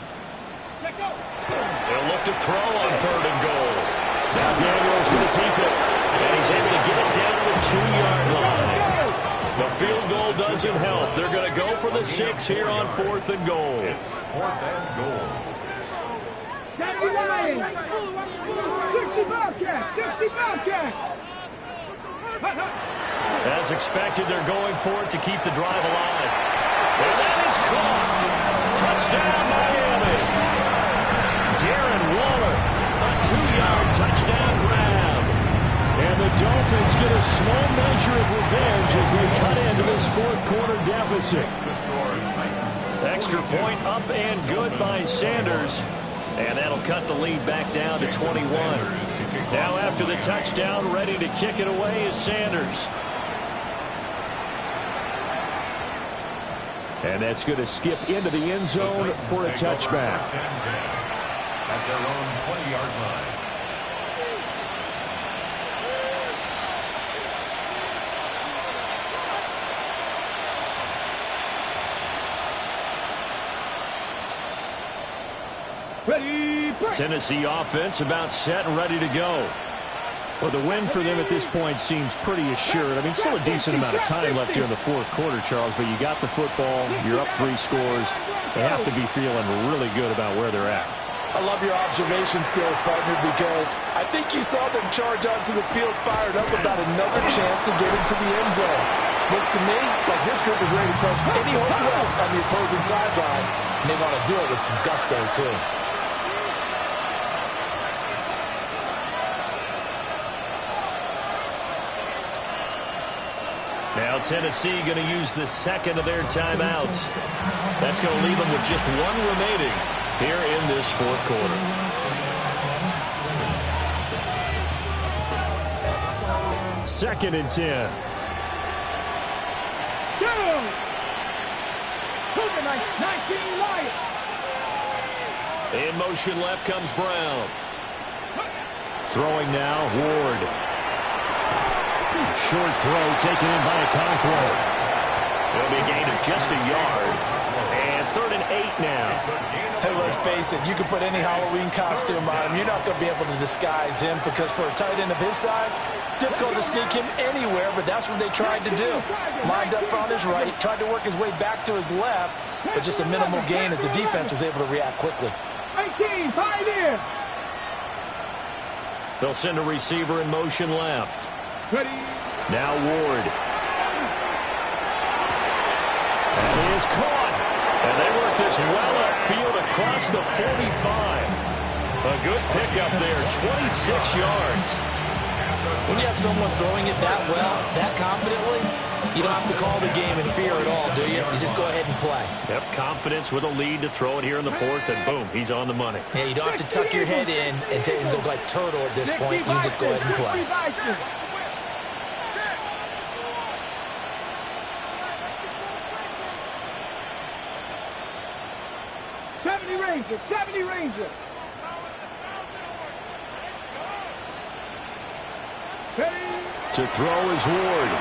They'll look to throw on 3rd and goal. Now Daniels going to keep it, and he's able to get it down to the 2-yard line. The field goal doesn't help. They're going to go for the 6 here on 4th and goal. It's 4th and goal. 60 Bobcats! 60 Bobcats! As expected, they're going for it to keep the drive alive. And that is caught. Touchdown, Miami. Darren Waller, a 2-yard touchdown grab. And the Dolphins get a small measure of revenge as they cut into this 4th quarter deficit. Extra point up and good by Sanders. And that'll cut the lead back down to 21. Now after the touchdown, ready to kick it away is Sanders. And that's going to skip into the end zone for a touchback. At their own 20-yard line. Tennessee offense about set and ready to go. Well, the win for them at this point seems pretty assured. I mean, still a decent amount of time left here in the 4th quarter, Charles, but you got the football, you're up 3 scores. They have to be feeling really good about where they're at. I love your observation skills, partner, because I think you saw them charge onto the field fired up about another chance to get into the end zone. Looks to me like this group is ready to crush any hope left on the opposing sideline, and they want to do it with some gusto, too. Now Tennessee going to use the 2nd of their timeouts. That's going to leave them with just 1 remaining here in this 4th quarter. Second and 10. Go! 19 Lions! In motion left comes Brown. Throwing now, Ward. Short throw taken in by Okonkwo. It'll be a gain of just a yard. And 3rd and 8 now. Hey, let's face it, you can put any Halloween costume on him. You're not going to be able to disguise him because for a tight end of his size, difficult to sneak him anywhere, but that's what they tried to do. Lined up on his right, tried to work his way back to his left, but just a minimal gain as the defense was able to react quickly. 18, Pioneer! They'll send a receiver in motion left. Ready. Now Ward. And he is caught. And they work this well upfield across the 45. A good pickup there, 26 yards. When you have someone throwing it that well, that confidently, you don't have to call the game in fear at all, do you? You just go ahead and play. Yep, confidence with a lead to throw it here in the 4th, and boom, he's on the money. Yeah, you don't have to tuck your head in and go like turtle at this point. You can just go ahead and play. 70 Ranger, 70 Ranger. To throw is Ward.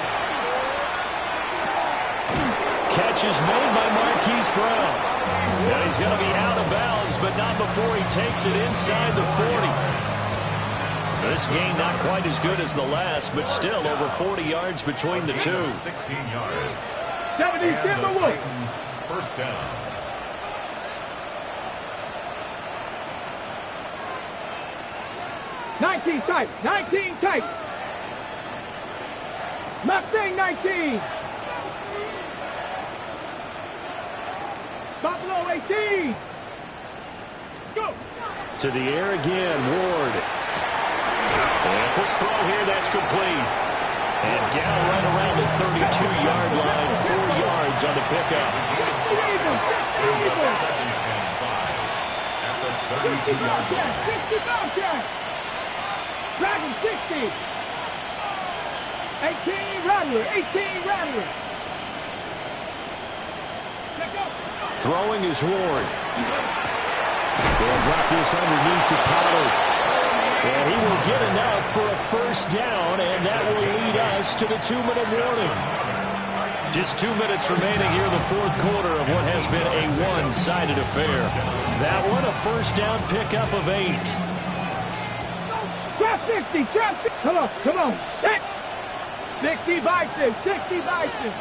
Catch is made by Marquise Brown. And he's going to be out of bounds, but not before he takes it inside the 40. This game not quite as good as the last, but still over 40 yards between the two. 16 yards. 70 Timberwolves. First down. Nineteen tight. Mustang 19. Buffalo 18. Go. To the air again, Ward. And a quick throw here, that's complete. And down right around the 32-yard line, 4 yards on the pickup. Second and 5 at the 60 Bobcats, 60 Bobcats. Dragon 60. 18 Rattler, 18 Rattler. Throwing is Ward. They'll drop this underneath to Pollard. And he will get enough for a first down, and that will lead us to the 2-minute warning. Just 2 minutes remaining here in the fourth quarter of what has been a one-sided affair. That one, a first down pickup of 8. Trap 60, trap 60. Come on, set. 60 Bison, 60 Bison.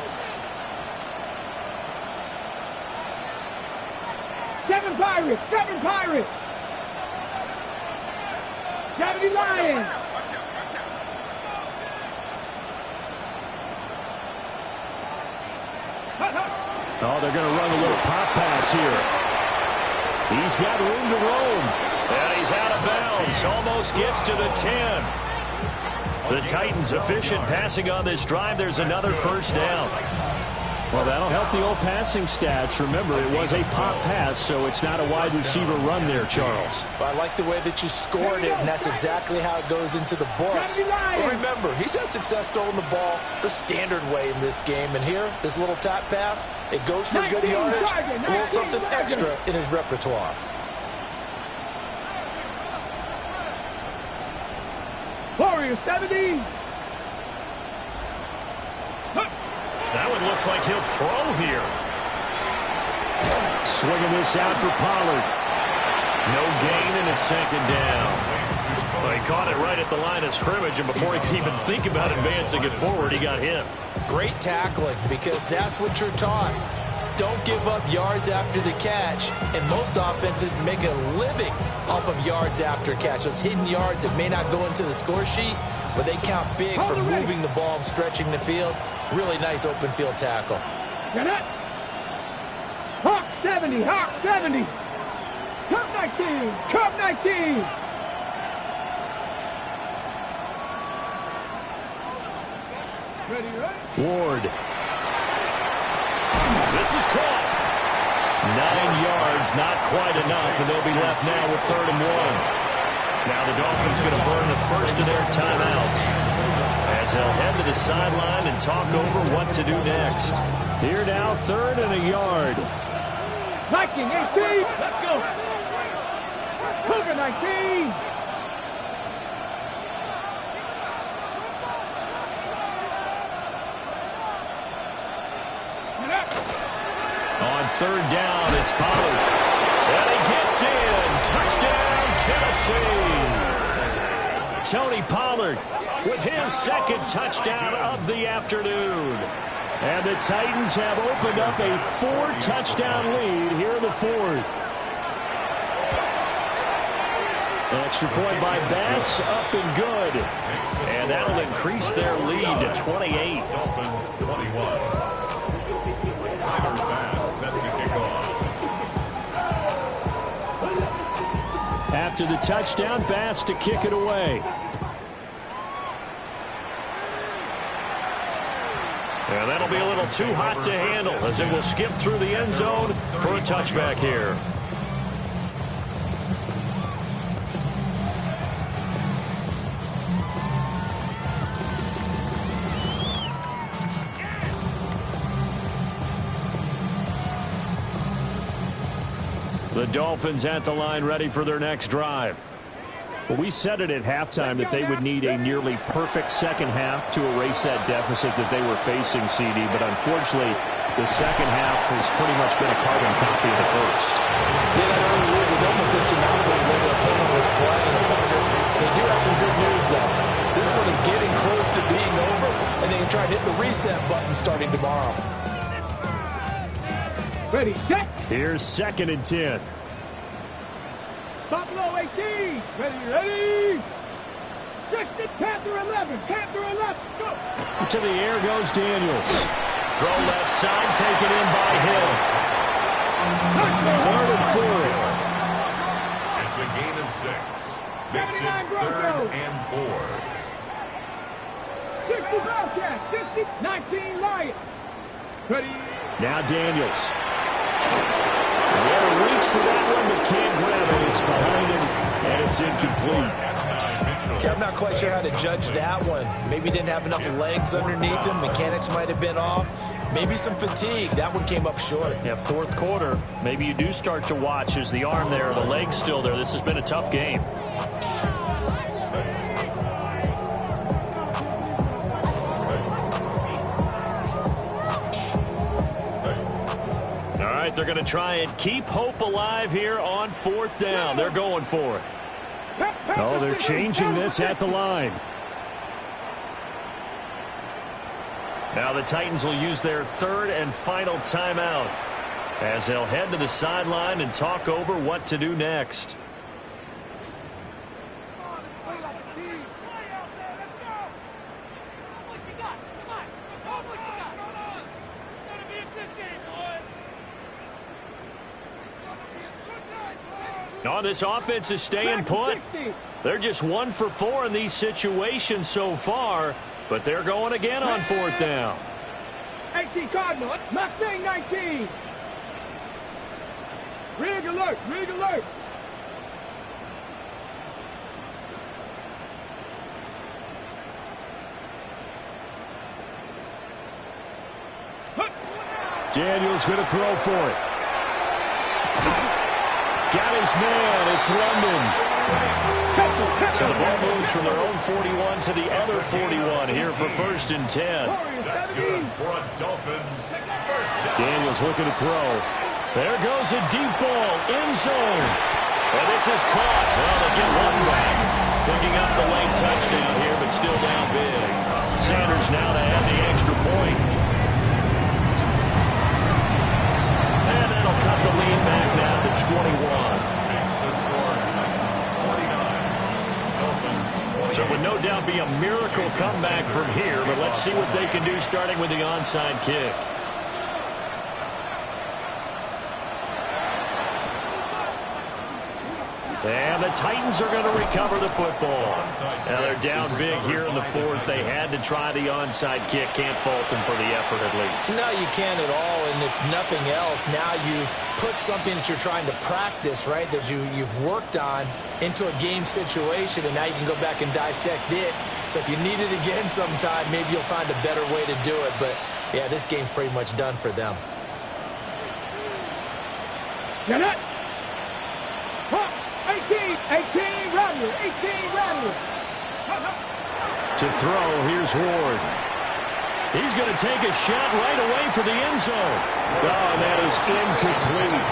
7 Pirates, 7 Pirates. 70 Lions. Oh, they're going to run a little pop pass here. He's got room to roam. And he's out of bounds. Almost gets to the 10. The Titans efficient passing on this drive. There's another first down. Well, that'll help the old passing stats. Remember, it was a pop pass, so it's not a wide receiver run there, Charles. Well, I like the way that you scored it, and that's exactly how it goes into the books. But remember, he's had success throwing the ball the standard way in this game. And here, this little tap pass, it goes for good yardage, a little something extra in his repertoire. Warriors 70. That one looks like he'll throw here. Swinging this out for Pollard. No gain, and it's second down. Well, he caught it right at the line of scrimmage, and before he could even think about advancing it forward, he got hit. Great tackling, because that's what you're taught. Don't give up yards after the catch, and most offenses make a living off of yards after catch. Those hidden yards that may not go into the score sheet, but they count big for moving the ball and stretching the field. Really nice open field tackle. Get it. Hawk 70, Hawk 70. Cup 19, Cup 19. Ready? Ward. This is caught. 9 yards, not quite enough, and they'll be left now with 3rd and 1. Now the Dolphins going to burn the first of their timeouts as they'll head to the sideline and talk over what to do next. Here now, 3rd and a yard. Viking 18. Let's go. Cougar 19. On 3rd down, it's Pollard. And he gets in. Touchdown, Tennessee. Tony Pollard with his 2nd touchdown of the afternoon. And the Titans have opened up a 4-touchdown lead here in the 4th. Extra point by Bass, up and good. And that'll increase their lead to 28. Dolphins 21. Tyler Bass set to kick off. After the touchdown, Bass to kick it away. And that'll be a little too hot to handle as it will skip through the end zone for a touchback here. The Dolphins at the line ready for their next drive. Well, we said it at halftime that they would need a nearly perfect second half to erase that deficit that they were facing, CD. But unfortunately, the second half has pretty much been a carbon copy of the first. Yeah, that early lead was almost insurmountable when the opponent was playing. They do have some good news, though. This one is getting close to being over, and they can try to hit the reset button starting tomorrow. Ready, set. Here's 2nd and 10. Buffalo 18. Ready. 60, Panther 11, Panther 11. Go. To the air goes Daniels. Throw left side, taken in by Hill. 3rd and 4. It's a gain of 6. Makes it 3rd and 4. 60 Bobcats, 60, 19 Lions. Ready. Now Daniels. Yeah, reach for that one, but can't grab it. It's behind him, and it's incomplete. Okay, I'm not quite sure how to judge that one. Maybe didn't have enough legs underneath him. Mechanics might have been off. Maybe some fatigue. That one came up short. Yeah, fourth quarter. Maybe you do start to watch as the arm there, the leg's still there. This has been a tough game. All right, they're going to try and keep hope alive here on fourth down. They're going for it. Oh, they're changing this at the line. Now the Titans will use their third and final timeout as they'll head to the sideline and talk over what to do next. No, this offense is staying put. They're just 1 for 4 in these situations so far, but they're going again on fourth down. 18 Cardinals, Mustang 19. Rig alert, rig alert. Daniels going to throw for it. Got his man. It's London. So the ball moves from their own 41 to the other 41 here for 1st and 10. That's good for a Dolphins first down. Daniels looking to throw. There goes a deep ball, end zone. And this is caught. Well, they get one back. Picking up the late touchdown here, but still down big. Sanders now to add the extra point. And that'll cut the lead back now to 21. So it would no doubt be a miracle comeback from here, but let's see what they can do starting with the onside kick. And the Titans are going to recover the football. Now they're down big here in the fourth. They had to try the onside kick. Can't fault them for the effort at least. No, you can't at all. And if nothing else, now you've put something that you're trying to practice, right, that you've worked on into a game situation, and now you can go back and dissect it. So if you need it again sometime, maybe you'll find a better way to do it. But, yeah, this game's pretty much done for them. Get it. 18, Rattler, 18, Rattler. To throw, here's Ward. He's going to take a shot right away for the end zone. Oh, and that is incomplete.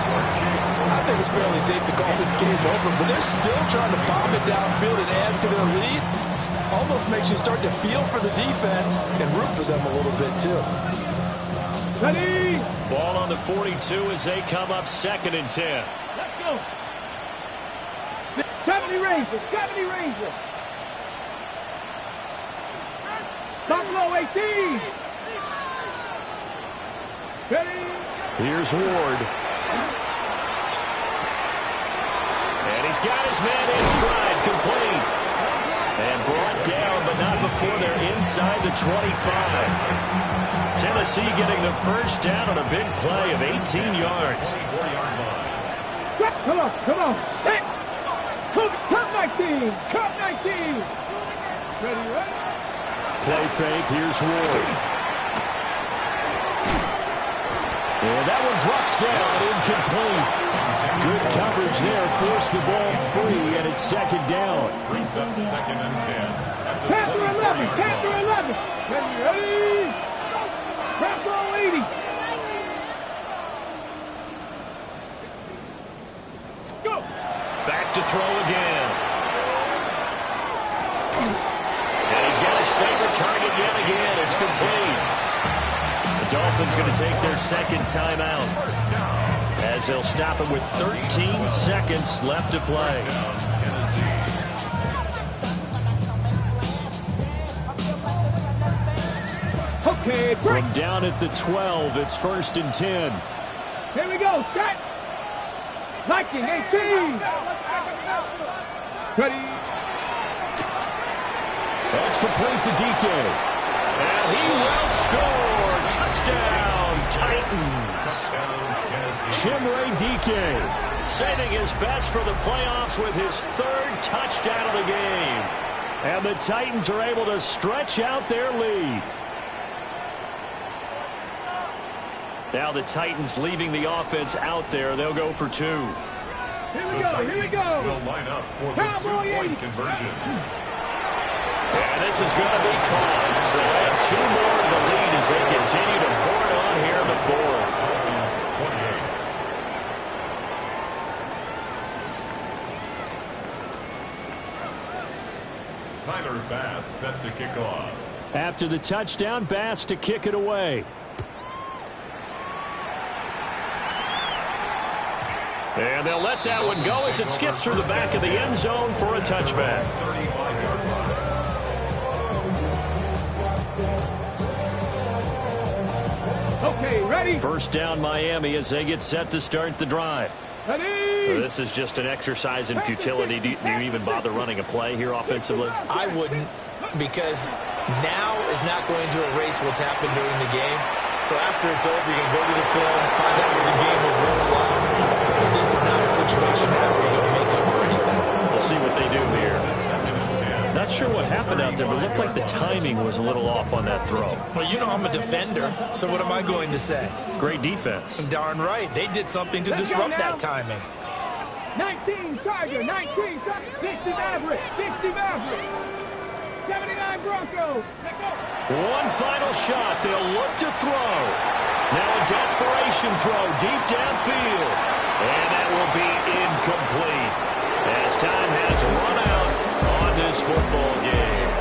I think it's fairly safe to call this game over, but they're still trying to bomb it downfield and add to their lead. Almost makes you start to feel for the defense and root for them a little bit, too. Ready. Ball on the 42 as they come up 2nd and 10. Let's go. 70 Rangers, 70 Rangers. Buffalo 18. Ready. Here's Ward. And he's got his man in stride, complete. And brought down, but not before they're inside the 25. Tennessee getting the first down on a big play of 18 yards. Come on, come on. Hey. Cut 19! Cut 19! Ready, ready? Play fake, here's Ward. And that one drops down, incomplete. Good coverage there, forced the ball free, and it's 2nd down. Brings up 2nd and 10. Panther 11, Panther 11. Ready, ready? Panther 80. Go! Back to throw again. And he's got his favorite target yet again. It's complete. The Dolphins going to take their 2nd timeout as they'll stop it with 13 seconds left to play. Okay, break. From down at the 12, it's 1st and 10. Here we go, set. 19, 18. Ready. That's complete to DK. And he will score. Touchdown, Titans. Chimere Dike saving his best for the playoffs with his third touchdown of the game. And the Titans are able to stretch out their lead. Now the Titans leaving the offense out there. They'll go for 2. Here we go, here we go. Will line up for the 2-point conversion. And this is going to be caught. So they have 2 more in the lead as they continue to pour it on here in the fourth. Falcons 28. Tyler Bass set to kick off. After the touchdown, Bass to kick it away. And they'll let that one go as it skips through the back of the end zone for a touchback. Okay, ready? First down Miami as they get set to start the drive. Ready? This is just an exercise in futility. Do you even bother running a play here offensively? I wouldn't, because now is not going to erase what's happened during the game. So after it's over, you can go to the film, find out where the game was really lost. But this is not a situation now where you're going to make up for anything. We'll see what they do here. Not sure what happened out there, but it looked like the timing was a little off on that throw. Well, you know I'm a defender, so what am I going to say? Great defense. Darn right. They did something to disrupt that timing. 19 Tiger, 19 Tiger, 60 Maverick, 60 Maverick, 79 Broncos. Let's go. One final shot. They'll look to throw. Now a desperation throw deep downfield. And that will be incomplete as time has run out on this football game.